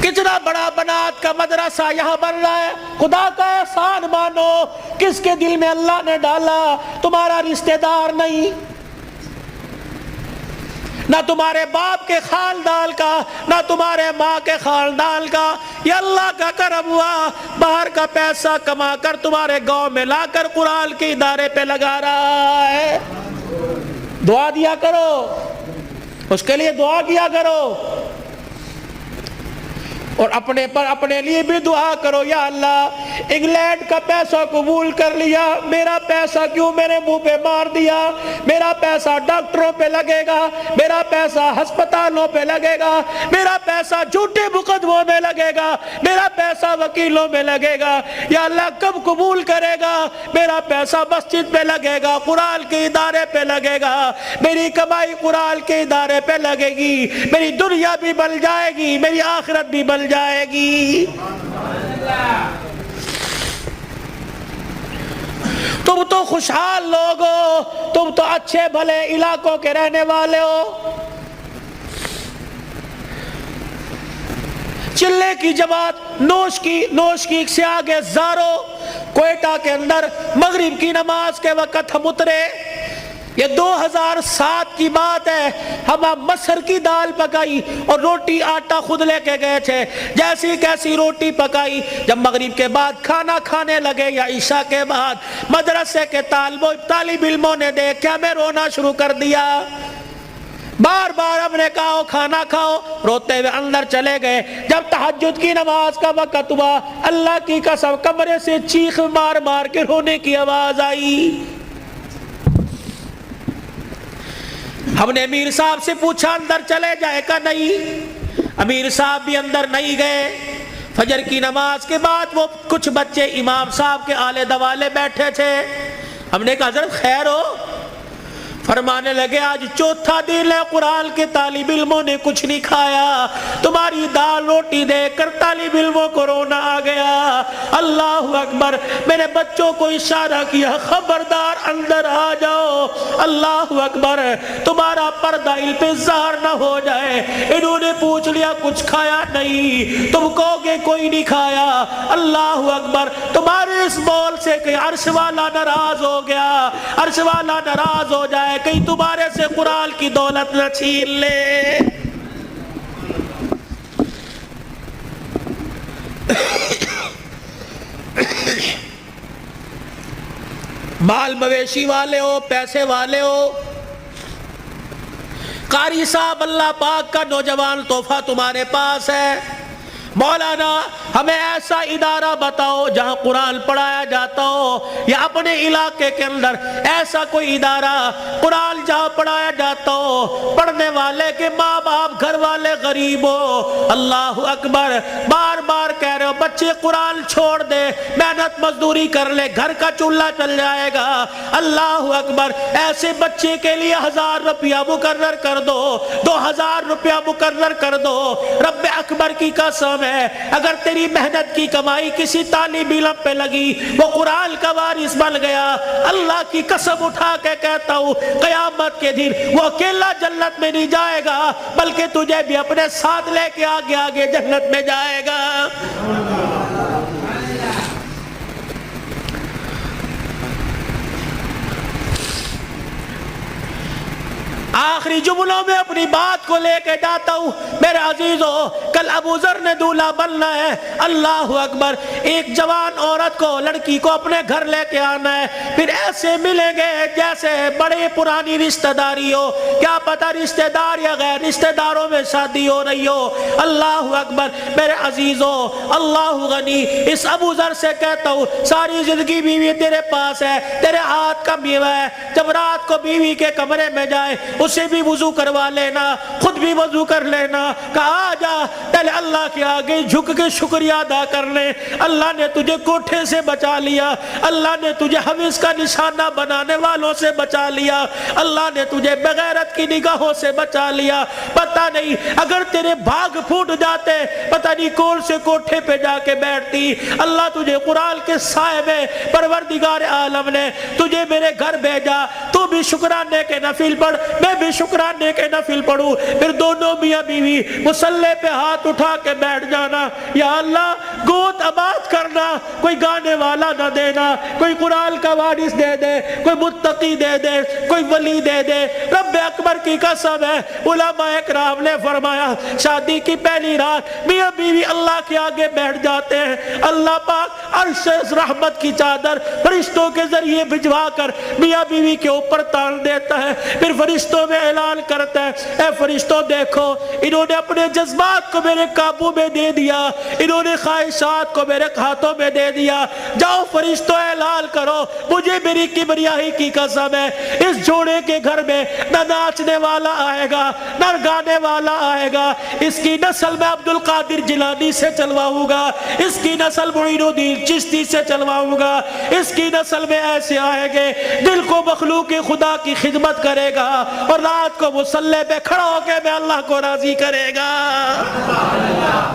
کتنا بڑا بنات کا مدرسہ یہاں بن رہا ہے. خدا کا احسان مانو. کس کے دل میں اللہ نے ڈالا؟ تمہارا رشتہ دار نہیں، نہ تمہارے باپ کے خاندان کا، نہ تمہارے ماں کے خاندان کا. یہ اللہ کا کرم ہوا. باہر کا پیسہ کما کر تمہارے گاؤں میں لا کر قرآن کے ادارے پہ لگا رہا ہے. دعا دیا کرو، اس کے لیے دعا کیا کرو، اور اپنے لیے بھی دعا کرو. یا اللہ انگلینڈ کا پیسہ قبول کر لیا، میرا پیسہ کیوں میرے منہ پہ مار دیا؟ میرا پیسہ ڈاکٹروں پہ لگے گا، میرا پیسہ ہسپتالوں پہ لگے گا، میرا پیسہ جھوٹے مقدموں میں لگے گا، میرا پیسہ وکیلوں میں لگے گا. یا اللہ کب قبول کرے گا؟ میرا پیسہ مسجد پہ لگے گا، قرآن کے ادارے پہ لگے گا، میری کمائی قرآن کے ادارے پہ لگے گی، میری دنیا بھی بن جائے گی، میری آخرت بھی بن جائے گی. تم تو خوشحال لوگ ہو، تم تو اچھے بھلے علاقوں کے رہنے والے ہو. چلے کی جماعت نوش کی سے آگے زارو. کوئٹہ کے اندر مغرب کی نماز کے وقت ہم اترے. یہ 2007 کی بات ہے. ہم مسر کی دال پکائی اور روٹی آٹا خود لے کے گئے تھے. جیسی کیسی روٹی پکائی. جب مغرب کے بعد کھانا کھانے لگے یا عشاء کے بعد، مدرسے کے طالب علموں نے دیکھا ہمیں رونا شروع کر دیا. بار بار ہم نے کہا کھانا کھاؤ، روتے ہوئے اندر چلے گئے. جب تہجد کی نماز کا وقت ہوا، اللہ کی قسم کمرے سے چیخ مار مار کے رونے کی آواز آئی. ہم نے امیر صاحب سے پوچھا اندر چلے جائے کا؟ نہیں. امیر صاحب بھی اندر نہیں گئے. فجر کی نماز کے بعد وہ کچھ بچے امام صاحب کے آلے دوالے بیٹھے تھے. ہم نے کہا حضرت خیر ہو؟ فرمانے لگے آج چوتھا دن ہے قرآن کے طالب علموں نے کچھ نہیں کھایا. تمہاری دال روٹی دیکھ کر طالب علموں کو رونا آ گیا. اللہ اکبر. میں نے بچوں کو اشارہ کیا خبردار اندر آ جاؤ. اللہ اکبر. تمہارا پردہ ان پہ ظاہر نہ ہو جائے. انہوں نے پوچھ لیا کچھ کھایا؟ نہیں. تم کہو گے کوئی نہیں کھایا. اللہ اکبر. تمہارے اس بول سے کہ عرش والا ناراض ہو گیا، عرش والا ناراض ہو جائے، کہیں تمہارے سے قرآن کی دولت نہ چھین لے. مال مویشی والے ہو، پیسے والے ہو، قاری صاحب اللہ پاک کا نوجوان تحفہ تمہارے پاس ہے. مولانا ہمیں ایسا ادارہ بتاؤ جہاں قرآن پڑھایا جاتا ہو، یا اپنے علاقے کے اندر ایسا کوئی ادارہ قرآن جہاں پڑھایا جاتا ہو، پڑھنے والے کے ماں باپ گھر والے غریب ہو. اللہ اکبر. بار بار کہہ رہے ہو بچے قرآن چھوڑ دے، محنت مزدوری کر لے، گھر کا چولہا چل جائے گا. اللہ اکبر. ایسے بچے کے لیے 1000 روپیہ مقرر کر دو، 2000 روپیہ مقرر کر دو. رب اکبر کی قسم ہے اگر تیری محنت کی کمائی کسی طالب علم پہ لگی، وہ قرآن کا وارث بن گیا، اللہ کی قسم اٹھا کے کہتا ہوں قیامت کے دن وہ اکیلا جنت میں نہیں جائے گا، بلکہ تجھے بھی اپنے ساتھ لے کے آگے آگے جنت میں جائے گا. آخری جملوں میں اپنی بات کو لے کے جاتا ہوں. میرے عزیزو کل ابو ذر نے دولہا بننا ہے. اللہ اکبر. ایک جوان عورت کو، لڑکی کو اپنے گھر لے کے آنا ہے. پھر ایسے ملیں گے جیسے بڑے پرانی رشتہ داری ہو، کیا پتہ رشتہ دار یا غیر رشتہ داروں میں شادی ہو رہی ہو. اللہ اکبر. میرے عزیزو اللہ غنی. اس ابو ذر سے کہتا ہوں ساری زندگی بیوی تیرے پاس ہے، تیرے ہاتھ کا میوہ ہے. جب رات کو بیوی کے کمرے میں جائے اسے بھی وضو کروا لینا، خود بھی وضو کر لینا. کہا جا پہلے اللہ کے آگے جھک کے شکریہ ادا کر لے. اللہ نے تجھے کوٹھے سے بچا لیا، اللہ نے تجھے حویث کا نشانہ بنانے والوں سے بچا لیا، اللہ نے تجھے بغیرت کی نگاہوں سے بچا لیا. پتہ نہیں اگر تیرے بھاگ پھوٹ جاتے پتہ نہیں کون سے کوٹھے پہ جا کے بیٹھتی. اللہ تجھے قرآن کے سائے میں پروردگار عالم نے تجھے میرے گھر بھیجا. تو بھی شکرانے کے نفل پڑھ، میں بھی شکرانے کے نفل پڑھوں، پھر دونوں میاں بیوی مصلی پہ ہاتھ اٹھا کے بیٹھ جانا۔ یا اللہ گوت آباد کرنا، کوئی گانے والا نہ دینا، کوئی قرآن کا وارث دے دے، کوئی متقی دے دے، کوئی ولی دے دے۔ رب اکبر کی قسم ہے، علماء اکرام نے فرمایا شادی کی پہلی رات میاں بیوی اللہ کے آگے بیٹھ جاتے ہیں، اللہ پاک عرش رحمت کی چادر فرشتوں کے ذریعے بھجوا کر میاں بیوی کے اوپر تان دیتا ہے، پھر فرشتوں میں اعلان کرتا ہے اے فرشتوں دیکھو انہوں نے اپنے جذبات کو میرے قابو میں دے دیا، انہوں نے خواہشات کو میرے ہاتھوں میں دے دیا، جاؤ فرشتوں اعلان کرو مجھے میری کبریائی کی قسم ہے اس جوڑے کے گھر میں نہ ناچنے والا آئے گا نہ گانے والا آئے گا، اس کی نسل میں عبد القادر جیلانی سے چلواؤں گا، اس کی نسل معین الدین چشتی سے چلواؤں گا، اس کی نسل میں ایسے آئیں گے دل کو مخلوق خدا کی خدمت کرے گا اور رات کو مصلی پہ کھڑا ہو کے میں اللہ کو راضی کرے گا۔